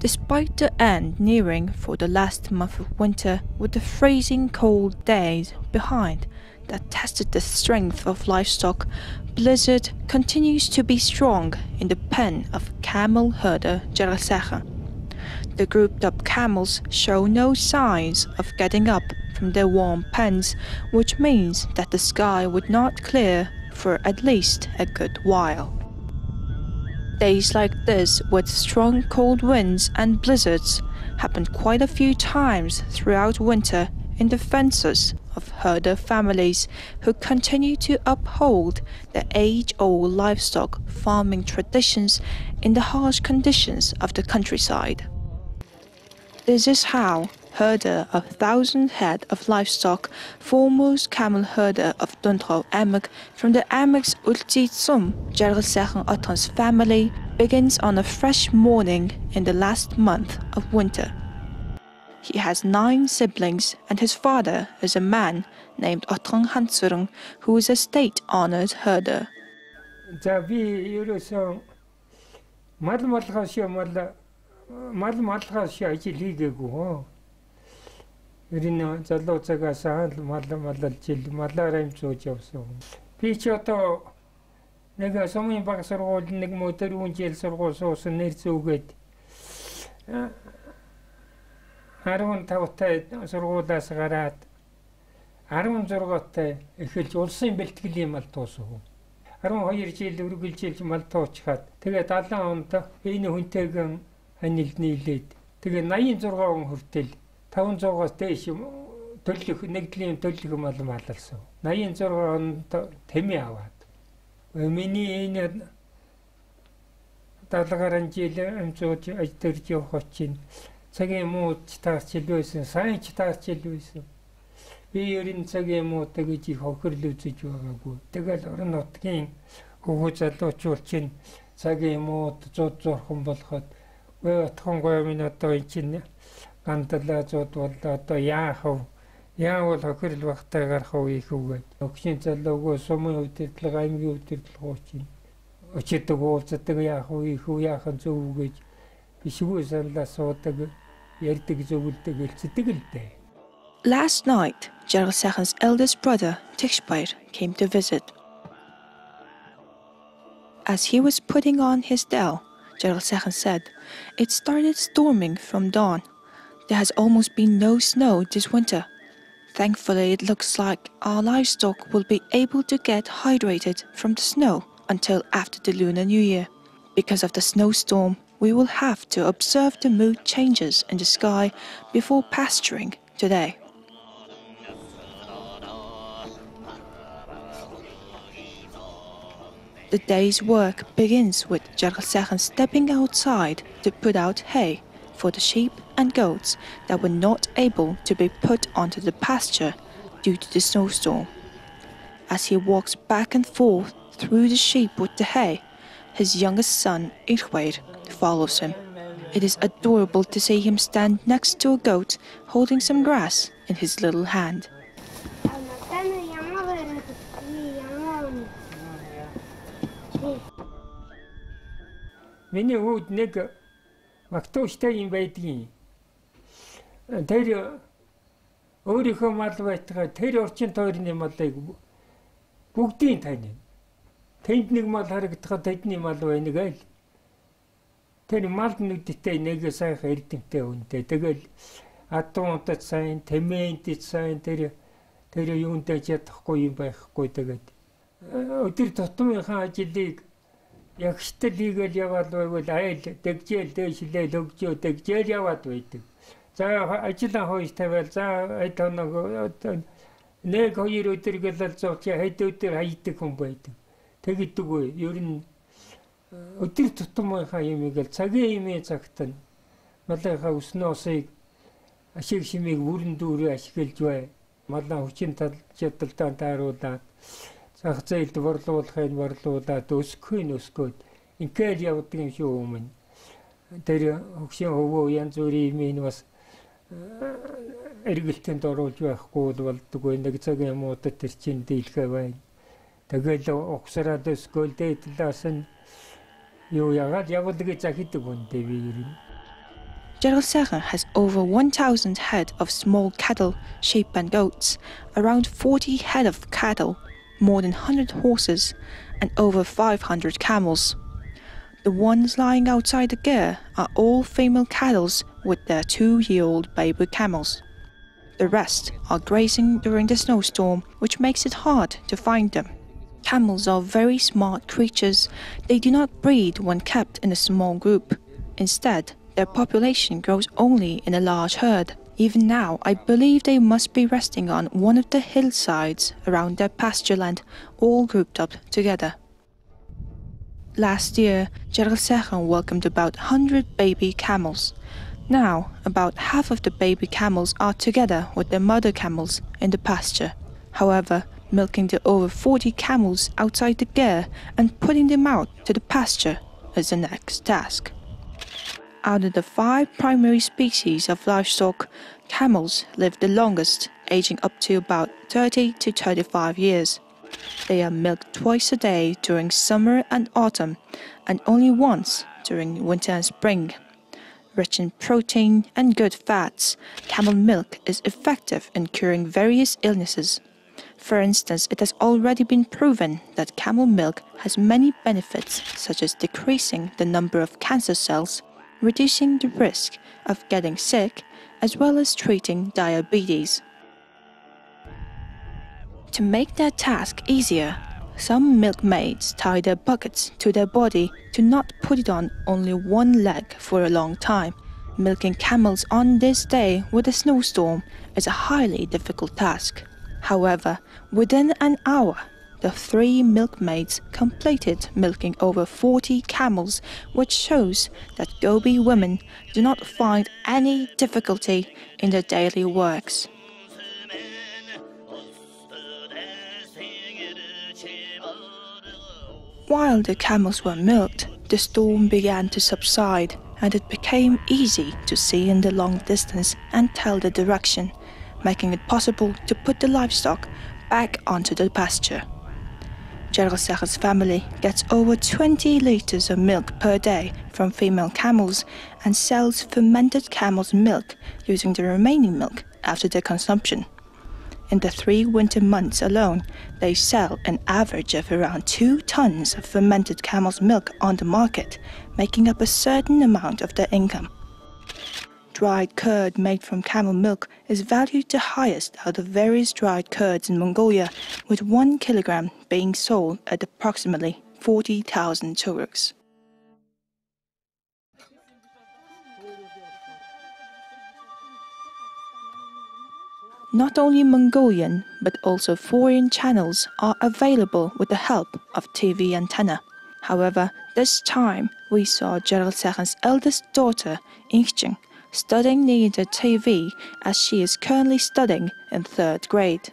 Despite the end nearing for the last month of winter with the freezing cold days behind that tested the strength of livestock, blizzard continues to be strong in the pen of camel herder Jargalsaikhan. The grouped up camels show no signs of getting up from their warm pens, which means that the sky would not clear for at least a good while. Days like this with strong cold winds and blizzards happened quite a few times throughout winter in the fences of herder families who continue to uphold the age-old livestock farming traditions in the harsh conditions of the countryside. This is how herder of 1,000 head of livestock, foremost camel herder of Dundgobi aimag from the aimag's Ulziit soum, Jargalsaikhan Otgon's family, begins on a fresh morning in the last month of winter. He has 9 siblings and his father is a man named Otgon who is a state-honored herder. 우리는 잘로자가서 말질 말라라임 조져서 비쳐도 내가 소문이 박서로 내가 뭐 들어온 제일 서고서 내르고게 하루는 타고태 서고다서 가라 하루는 저러고태 эхэлж улсын бэлтгэлийн мал туусав. 12 жил үргэлжилж мал туучгаад тэгээ 70 онд энэ хүнтэйгэн ханилд нийлээд тэгээ 86 он хүртэл 500-аас дээш төлөх нэгдлийн төлөх мал маллсан. 86 онд тэмээ аваад. Миний энэ даалгаран жил амжууж ажтэрж явах чинь цагийн муу таарчил байсан, сайн таарчил байсан. Би ерэн цагийн муу тэгж их хохирл үзэж байгаагүй. Тэгэл орон нутгийн хөвгөө залуучууд чинь цагийн муу зод зорхон болоход отхон гой минь одоо энэ чинь гантлаажууд бол одоо яавал хохирл багтаа гарах үеих үгээд өгшин залуугүй сумын үдирдлэг аймгийн үдирдлэг чинь өчигдөг уулздаг яах үеих үү яахан зөв гэж бишгүй саналаа суудаг ярьдаг зөвлөдөг хэлцдэг л дээ. Last night, Jargalsaikhan's eldest brother, Tishbair, came to visit. As he was putting on his dell, Jargalsaikhan said, "It started storming from dawn. There has almost been no snow this winter. Thankfully, it looks like our livestock will be able to get hydrated from the snow until after the Lunar New Year. Because of the snowstorm, we will have to observe the mood changes in the sky before pasturing today." The day's work begins with Jargalsaikhan stepping outside to put out hay for the sheep and goats that were not able to be put onto the pasture due to the snowstorm. As he walks back and forth through the sheep with the hay, his youngest son, Irchweir, follows him. It is adorable to see him stand next to a goat holding some grass in his little hand. Миний үүд нэг магтууштай юм байдгийн. Тэр өөрийнхөө мал байтгаа тэр орчин тойрны малыг бүгдийн тань. Тэнд нэг мал харагдахад тэдний мал байна гээл. Тэр мал нүдтэй нэг сайхан эрдэмтэй үнтэй. Тэгэл атуунтад сайн, тэмээнд сайн тэр юунтэй чадахгүй юм байхгүй тэгээд өдөр тутмынхаа ажлыг ягштай хийгээл яваад байвал айл дэгжээл дээшлээ лөгжөө дэгжээл яваад байдаг. За ажлаа хойш тавиал за нэг хоёр өдөр гэлэл зовч хэд өдөр хайдаг хүн байдаг. Тэгдэг үе ер нь өдөр тутмынхаа юмыг л цагийн юмээ цагтан малынхаа өснөөсийг ашиг шимийг бүрэн дүүрээ ашиглаж бай. Малаа хүчин чадалтаа тааруулаад зах зээлд борлуулаад өсгөөд ингээл явдаг юм шүү өмнө. Тэр хөгшин хөвөө янз бүрийн юм бас эргэлтэнд оруулж байхгүй болдгоо нэг цагийн муудад тэр чин дийлхэ байна. Тэгэл огсраад өсгөөл дээдлээс нь юу ягаад явуулдаг захидаг үнтэй би ер нь. Jargalsaikhan has over 1,000 head of small cattle, sheep and goats, around 40 head of cattle, more than 100 horses, and over 500 camels. The ones lying outside the ger are all female cattle with their 2-year-old baby camels. The rest are grazing during the snowstorm, which makes it hard to find them. Camels are very smart creatures. They do not breed when kept in a small group. Instead, their population grows only in a large herd. Even now, I believe they must be resting on one of the hillsides around their pasture land, all grouped up together. Last year, Jargalsaikhan welcomed about 100 baby camels. Now, about half of the baby camels are together with their mother camels in the pasture. However, milking the over 40 camels outside the ger and putting them out to the pasture is the next task. Out of the 5 primary species of livestock, camels live the longest, aging up to about 30 to 35 years. They are milked twice a day during summer and autumn, and only once during winter and spring. Rich in protein and good fats, camel milk is effective in curing various illnesses. For instance, it has already been proven that camel milk has many benefits, such as decreasing the number of cancer cells, reducing the risk of getting sick, as well as treating diabetes. To make their task easier, some milkmaids tie their buckets to their body to not put it on only one leg for a long time. Milking camels on this day with a snowstorm is a highly difficult task. However, within an hour, the 3 milkmaids completed milking over 40 camels, which shows that Gobi women do not find any difficulty in their daily works. While the camels were milked, the storm began to subside, and it became easy to see in the long distance and tell the direction, making it possible to put the livestock back onto the pasture. Jargalsaikhan's family gets over 20 liters of milk per day from female camels and sells fermented camel's milk using the remaining milk after their consumption. In the 3 winter months alone, they sell an average of around 2 tons of fermented camel's milk on the market, making up a certain amount of their income. Dried curd made from camel milk is valued the highest out of various dried curds in Mongolia, with 1 kilogram being sold at approximately 40,000 turuks. Not only Mongolian, but also foreign channels are available with the help of TV antenna. However, this time we saw Jargalsaikhan's eldest daughter, Inching, studying near the TV as she is currently studying in 3rd grade.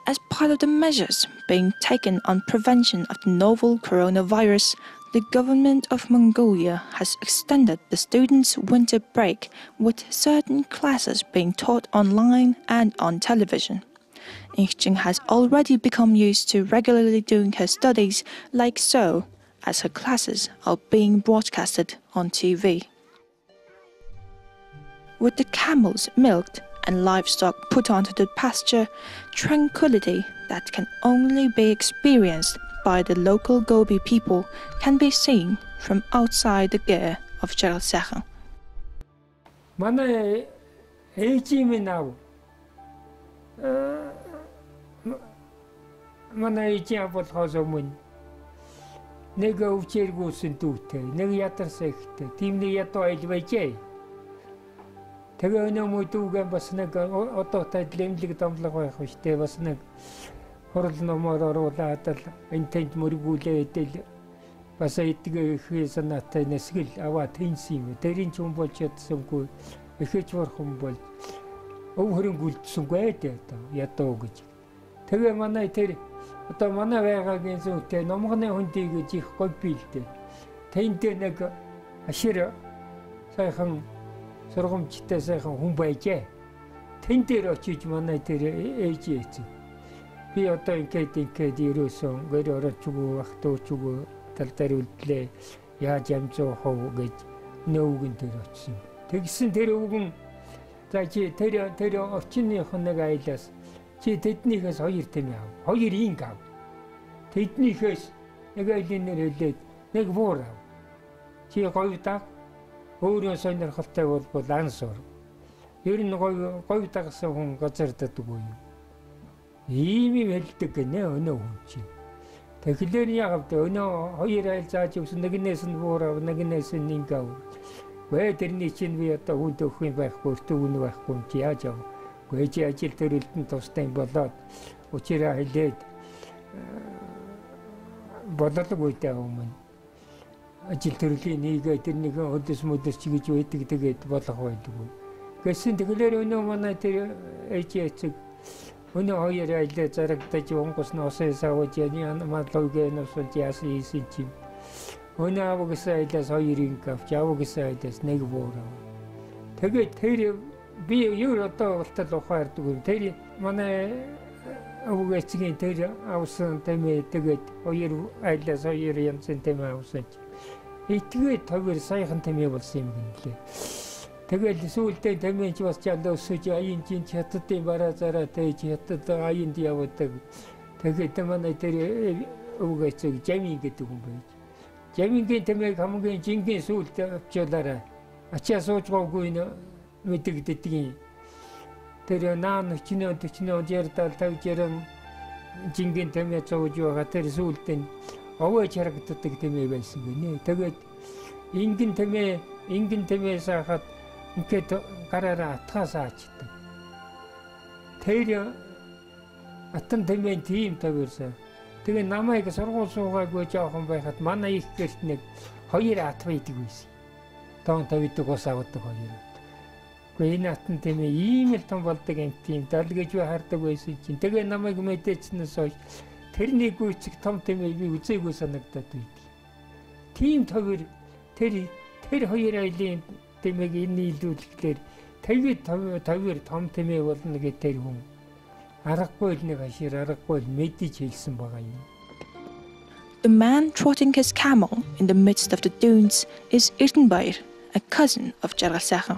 As part of the measures being taken on prevention of the novel coronavirus, the government of Mongolia has extended the students' winter break, with certain classes being taught online and on television. Inching has already become used to regularly doing her studies like so, as her classes are being broadcasted on TV. With the camels milked and livestock put onto the pasture, tranquility that can only be experienced by the local Gobi people can be seen from outside the ger of Jargalsaikhan. Манай ээжийн аав манай ээжийн болохоос өмнө нэг өвчээргүйсэн дүүтэй, нэг ядарсан ихтэй, тийм нэг ядуу айл байжээ. Тэгээ өнөө дүүгэн бас нэг одоотой лэмлэг домлог байх үштэй бас нэг хурал номоор оруулаад л энтэнд мөргүүлээд л бас эдгээр их санаатай нэсгэл аваа тэнсэн юм. Тэрийн ч юм болж ядсангүй ихэж бурхан бол өв хөрөнгөлдсөнгүй дээ одоо ядуу гэж. Тэгээ манай тэр одоо манай байгаагийн зүйтэй номгоны хүндий гэж их гол бийлдэ. Тэнд нэг ашир сайхан сургамжтай сайхан хүн байжээ. Тэн дээр очиж манай тэр ээж эцэг. Би одоо ингээд ерөөсөн гэр орочгүй ахтуучгүй талдар үлдлээ. Яаж амжуу хов гэж нөөгөн дээр очив. Тэгсэн тэр өвгөн за чи тэр орчинных нэг айлаас чи тэднийхээс 2 тэмээ ав. 2 инг ав. Тэднийхээс нэг айлын нэр хэлээд нэг буур ав. Чи гоё даг өөрөө сонирхолтой бол ансуур. Ер нь гоё дагсан хүн газардадаггүй юм. Ийм юм хэлдэг гэнэ өнөө хүн чинь. Тэгэхээр яг өнөө 2 айл зааж өгсөн нэгнээс нь буур ав, нэгнээс нь инг ав. Вэ тэрний чинь би одоо хүнд өгөх юм байхгүй, төвн байхгүй чи яаж яв. Гээ чи ажил төрөлтөнд тустай болоод учираа хэлээд бодлоггүй таа өмнө. Ажил төрлийн нийгээ тэрнийг өдөс мөдөс чи гэж байдаг тэгээд болох байдгүй. Гэсэн тэгэхээр өнөө манай тэр эжээцэг өнөө 2 айлаа зарагдаж онгоос ноосоо савж яны мадлуугээ носож яасан ийсэн чи. Өнөө авгасан айлаас 2 инг авч авгасан айлаас 1 буур. Тэгээд тэр би юу одоо болтол ухаардаг. Тэр манай авгацгийн тэр авсан тэмээ тэгээд 2 айлаас 2 янзын тэмээ авсан. Тэгээд тавир саяхан тэмээ болсон юм гэлээ. Тэгээд сүүлдээ тэмээ чи бас чандосож аян чин хятадын бараазаараа тэж хятад аянд явдаг. Тэгээд манай тэр авгацыг жамин гэдэг хүн байж. Жамингийн тэмээг хамгийн жингийн сүлд авчуулаарай. Ачаа суужгоогүй мэдэгддэг. Тэр наан чинөө жирдал тавжирэн жингийн тэмээ зовж байгаа тэр сүлд нь овоо харагддаг тэмээ байсан гинэ. Тэгээд ингийн тэмээ сахад ингээд гараараа атгасаа ачдаг. Тэр atan тэмээ тийм тавирсан. Тэгээ намайг сургууль суугаагүй жоохон байхад манай их гэрт нэг 2 ат байдаг байсан. Тоон тавьдаг ус авдаг 2. Гэхдээ энэ atan тэмээ ийм л том болдог юм тийм дал гэж хардаг байсан чинь. Тэгээ намайг мэдээчнээс хойш тэрний гүйцэг том тэмээ би үзээгүй санагдаад байд. Тийм тавир тэр 2 айлын тэмээг энэ илүүлэхээр тавир том тэмээ болно гэж тэр хүн аргагүй нэг ашир аргагүй мэдэж хэлсэн байгаа юм. The man trotting his camel in the midst of the dunes is Irtenbair, a cousin of Jargalsaikhan.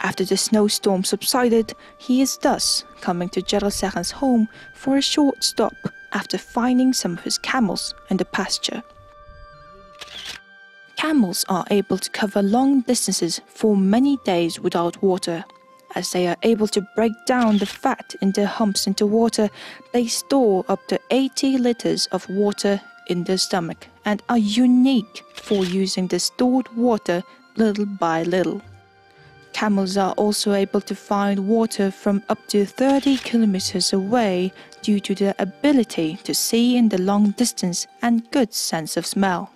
After the snowstorm subsided, he is thus coming to Jargalsaikhan's home for a short stop after finding some of his camels in the pasture. Camels are able to cover long distances for many days without water. As they are able to break down the fat in their humps into water, they store up to 80 liters of water in their stomach and are unique for using the stored water little by little. Camels are also able to find water from up to 30 kilometers away due to their ability to see in the long distance and good sense of smell.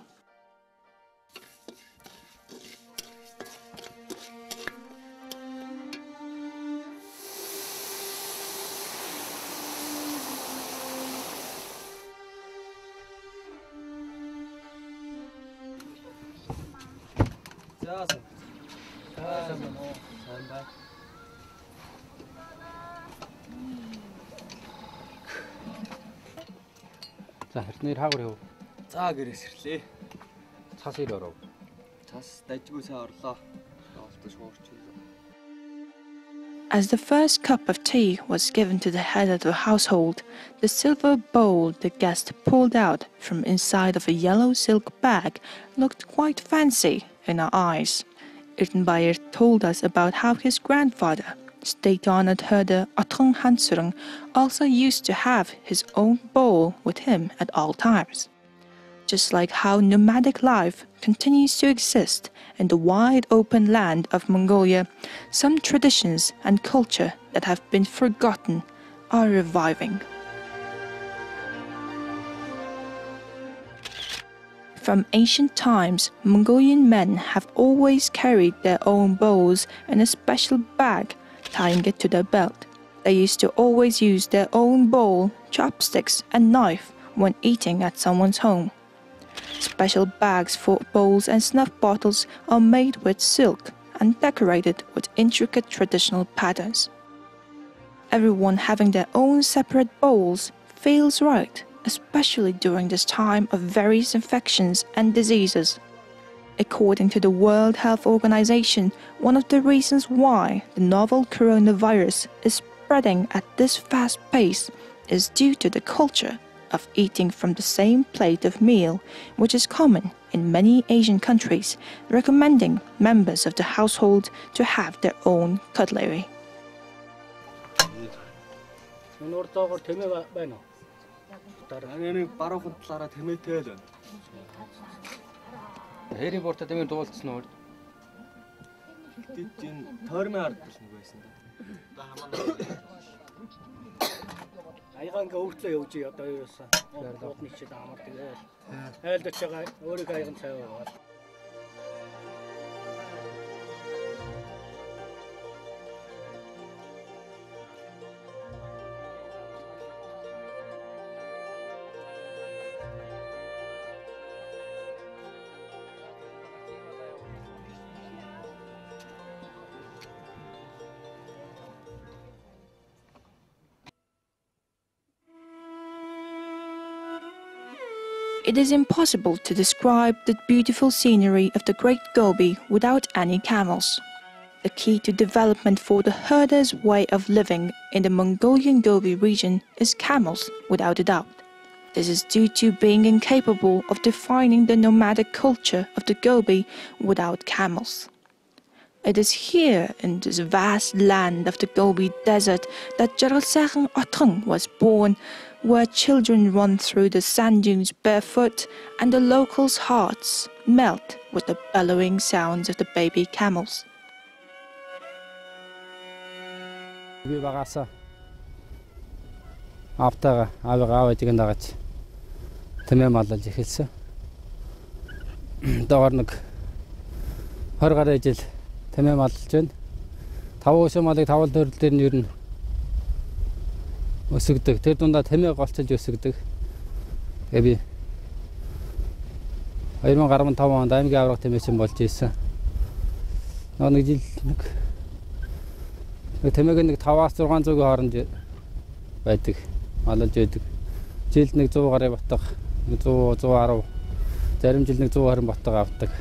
За хэрнээр хаагур яв. За гэрээс ирлээ. Цас ир оров. Цас дажгүй сайн орлоо. Олдож хуурч. As the first cup of tea was given to the head of the household, the silver bowl the guest pulled out from inside of a yellow silk bag looked quite fancy in our eyes. Irtenbair told us about how his grandfather, state-honored herder Otgon also used to have his own bowl with him at all times. Just like how nomadic life continues to exist in the wide open land of Mongolia, some traditions and culture that have been forgotten are reviving. From ancient times, Mongolian men have always carried their own bowls in a special bag, tying it to their belt. They used to always use their own bowl, chopsticks and knife when eating at someone's home. Special bags for bowls and snuff bottles are made with silk and decorated with intricate traditional patterns. Everyone having their own separate bowls feels right, especially during this time of various infections and diseases. According to the World Health Organization, one of the reasons why the novel coronavirus is spreading at this fast pace is due to the culture of eating from the same plate of meal, which is common in many Asian countries, recommending members of the household to have their own cutlery. Хэрийн бууртаа тэмээ дуулцсан уу? Тэдний тойрмын ард биш нэг байсан да. Аяганга өөртлөө явж одоо юусан. Одны чи даамар тэгээд айлдаж байгаа өөрийгөө аяган цай аваад. It is impossible to describe the beautiful scenery of the Great Gobi without any camels. The key to development for the herders' way of living in the Mongolian Gobi region is camels, without a doubt. This is due to being incapable of defining the nomadic culture of the Gobi without camels. It is here in this vast land of the Gobi Desert that Jargalsaikhan Otgon was born, where children run through the sand dunes barefoot and the locals' hearts melt with the bellowing sounds of the baby camels. Би багасаа автага аваа ижиг нагаж тэмээ маллаж эхэлсэн. Доор нэг 20 гаруй жил тэмээ маллаж байна. 5 малыг 5 төрөл дээр нь ер нь өсөгдөг. Тэр дундаа тэмээ голцож өсөгдөг. Тэгээ би 2015 онд аймгийн аврах тэмээчин болж ирсэн. Нэг жил нэг тэмээг нэг 5-аас 600-ийн хооронд байдаг. Малж байдаг. Жилд нэг 100 гаруй батга, 100, 110, зарим жил нэг 120 батга авдаг.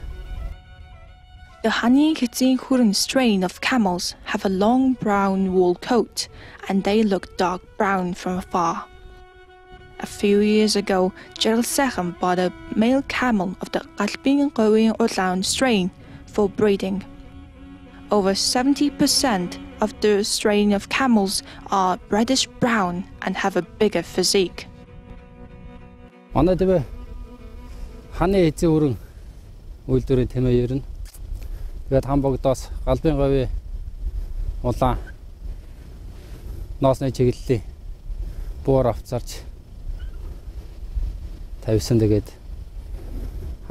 The Hani-Kitsin-Hurun strain of camels have a long brown wool coat, and they look dark brown from afar. A few years ago, Jargalsaikhan bought a male camel of the Otgon strain for breeding. Over 70% of the strain of camels are reddish brown and have a bigger physique. Манай тэвэ Hani-Kitsin-Hurun үйлдвэрийн тэмээ ернэ. Тэгээд хамбогдоос галбын говь улаан ноосны чиглэлийн буур авцарч тавьсан. Тэгээд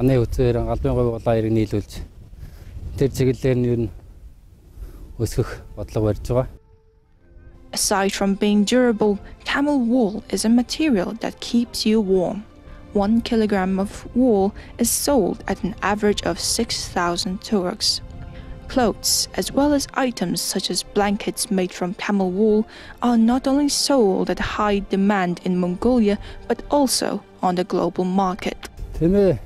ханы үцээр галбын говь улаан ирэг нийлүүлж тэр чиглэлээр нь ер нь өсгөх бодлого барьж байгаа. Aside from being durable, camel wool is a material that keeps you warm. 1 kilogram of wool is sold at an average of 6,000 turuks. Clothes, as well as items such as blankets made from camel wool, are not only sold at high demand in Mongolia, but also on the global market. Тэмээ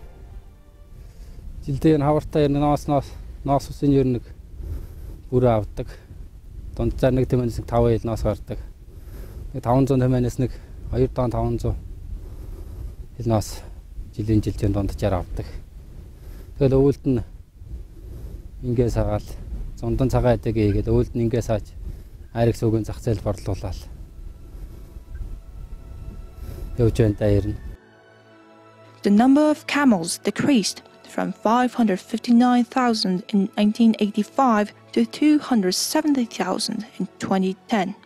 жилдээ хавартай ноос усын ер нэг бүрээ авдаг. Дунджаар нэг тэмээнээс 5 хил ноос гардаг. 500 тэмээнээс нэг 2500 хил ноос жилийн дунджаар авдаг. Тэгэл өвөлд нь ингээ сагаал зундан цагаан эдэг ийгээд өвөлд нь ингээ сааж айраг сүгэн зах зээл борлуулаад явж байна та ирнэ. The number of camels decreased from 559,000 in 1985 to 270,000 in 2010.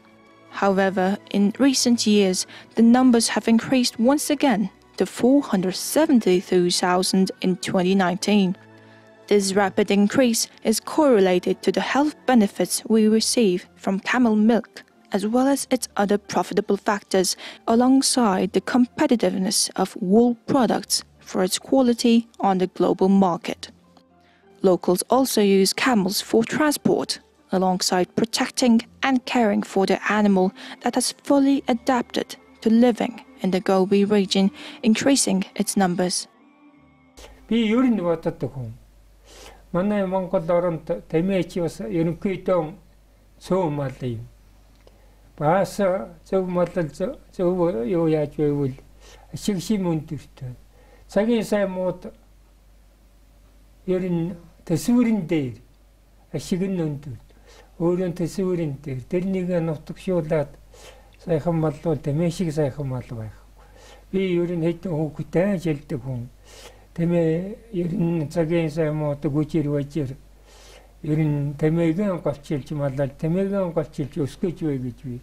However, in recent years, the numbers have increased once again to 473,000 in 2019. This rapid increase is correlated to the health benefits we receive from camel milk, as well as its other profitable factors, alongside the competitiveness of wool products for its quality on the global market. Locals also use camels for transport, alongside protecting and caring for the animal that has fully adapted to living in the Gobi region, increasing its numbers. Би ер нь боддог хүн. манай Монгол оронд тэмээч бас ерөнхийдөө soum мал юм. Бас зөв малл зөв юу яаж байвал ашиг шим өндөртэй. Цагийн сайн мууд ер нь төсвөрн дээр ашиг нь өндөр. Өөрөөр төсвөрн дээр тэрнийг нутагшуулаад сайхан мал бол тэмээ шиг сайхан мал байх. Би ер нь хэдэн хүүхэдтэй жилдэг хүн. Тэмээ ер нь цагийн сайн мууд гүжир важир ер нь тэмээгийн голчилж малал тэмээгийн голчилж өсгөж бай гэж би.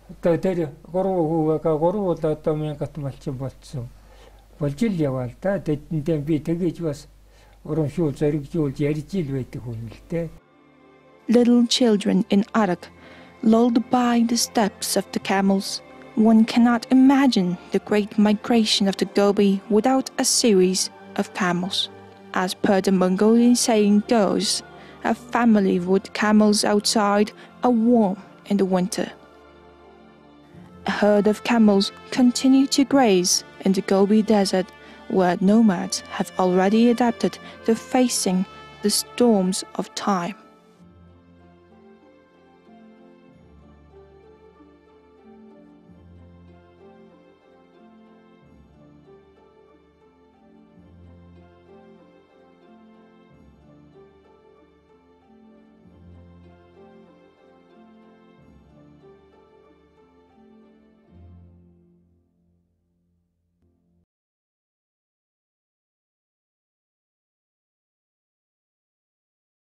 Одоо тэр 3 хүүгээ 3 удаа одоо 1000 малчин болцсон. Болж ил яваал та тэдэндээ би тэгэж бас урамшуул зоригжуулж ярьж ил байдаг хүн л дээ. Little children in Arak, lulled by the steps of the camels. One cannot imagine the great migration of the Gobi without a series of camels. As per the Mongolian saying goes, a family with camels outside are warm in the winter. A herd of camels continue to graze in the Gobi Desert, where nomads have already adapted to facing the storms of time.